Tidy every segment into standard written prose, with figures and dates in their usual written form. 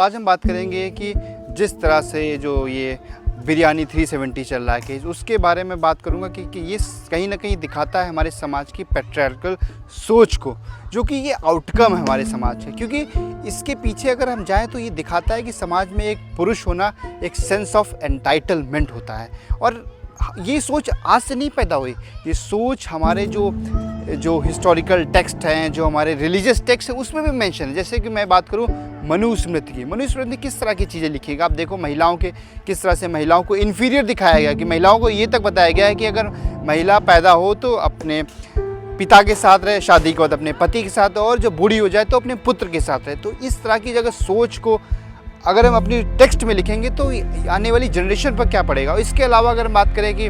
आज हम बात करेंगे कि जिस तरह से जो ये बिरयानी 370 चल रहा है केस, उसके बारे में बात करूंगा कि ये कहीं ना कहीं दिखाता है हमारे समाज की पैट्रियार्कल सोच को, जो कि ये आउटकम है हमारे समाज का। क्योंकि इसके पीछे अगर हम जाएं तो ये दिखाता है कि समाज में एक पुरुष होना एक सेंस ऑफ एंटाइटलमेंट होता है। और ये सोच आज से नहीं पैदा हुई, ये सोच हमारे जो हिस्टोरिकल टेक्स्ट हैं, जो हमारे रिलीजियस टेक्स्ट हैं, उसमें भी मेंशन है। जैसे कि मैं बात करूं मनुस्मृति की, मनुस्मृति किस तरह की चीज़ें लिखिएगा आप देखो, महिलाओं के किस तरह से महिलाओं को इन्फीरियर दिखाया गया, कि महिलाओं को ये तक बताया गया है कि अगर महिला पैदा हो तो अपने पिता के साथ रहे, शादी के बाद अपने पति के साथ, और जब बूढ़ी हो जाए तो अपने पुत्र के साथ रहे। तो इस तरह की जगह सोच को अगर हम अपनी टेक्स्ट में लिखेंगे तो आने वाली जनरेशन पर क्या पड़ेगा। इसके अलावा अगर हम बात करें कि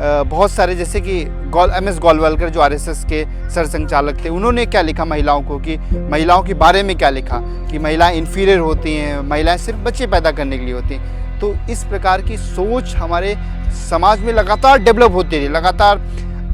बहुत सारे, जैसे कि एम एस गोलवलकर जो आरएसएस के सरसंघचालक थे, उन्होंने क्या लिखा महिलाओं को, कि महिलाओं के बारे में क्या लिखा कि महिलाएं इन्फीरियर होती हैं, महिलाएं सिर्फ बच्चे पैदा करने के लिए होती हैं। तो इस प्रकार की सोच हमारे समाज में लगातार डेवलप होती रही, लगातार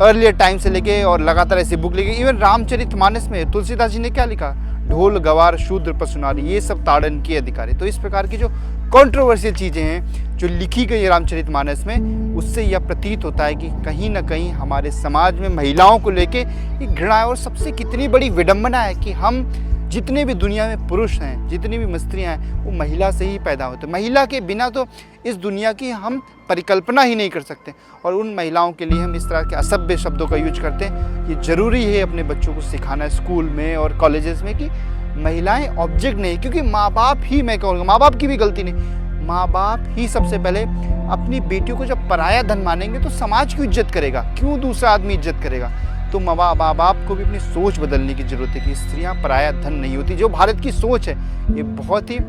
अर्लियर टाइम से लेके, और लगातार ऐसी बुक लिखी। इवन रामचरितमानस में तुलसीदास जी ने क्या लिखा, ढोल गवार शूद्र पशुनारी ये सब ताड़न के अधिकारी। तो इस प्रकार की जो कंट्रोवर्शियल चीज़ें हैं जो लिखी गई है रामचरितमानस में, उससे यह प्रतीत होता है कि कहीं ना कहीं हमारे समाज में महिलाओं को लेके एक घृणा है। और सबसे कितनी बड़ी विडंबना है कि हम जितने भी दुनिया में पुरुष हैं, जितनी भी स्त्रियां हैं, वो महिला से ही पैदा होते हैं। महिला के बिना तो इस दुनिया की हम परिकल्पना ही नहीं कर सकते। और उन महिलाओं के लिए हम इस तरह के असभ्य शब्दों का यूज करते हैं। ये ज़रूरी है अपने बच्चों को सिखाना स्कूल में और कॉलेजेस में कि महिलाएं ऑब्जेक्ट नहीं, क्योंकि माँ बाप ही, मैं कहूँगा माँ बाप की भी गलती नहीं, माँ बाप ही सबसे पहले अपनी बेटियों को जब पराया धन मानेंगे तो समाज की इज्जत करेगा, क्यों दूसरा आदमी इज्जत करेगा। तो माँ बाप को भी अपनी सोच बदलने की ज़रूरत है कि स्त्रियाँ पराया धन नहीं होती। जो भारत की सोच है ये बहुत ही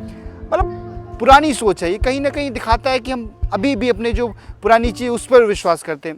पुरानी सोच है। ये कहीं ना कहीं दिखाता है कि हम अभी भी अपने जो पुरानी चीज़ उस पर विश्वास करते हैं।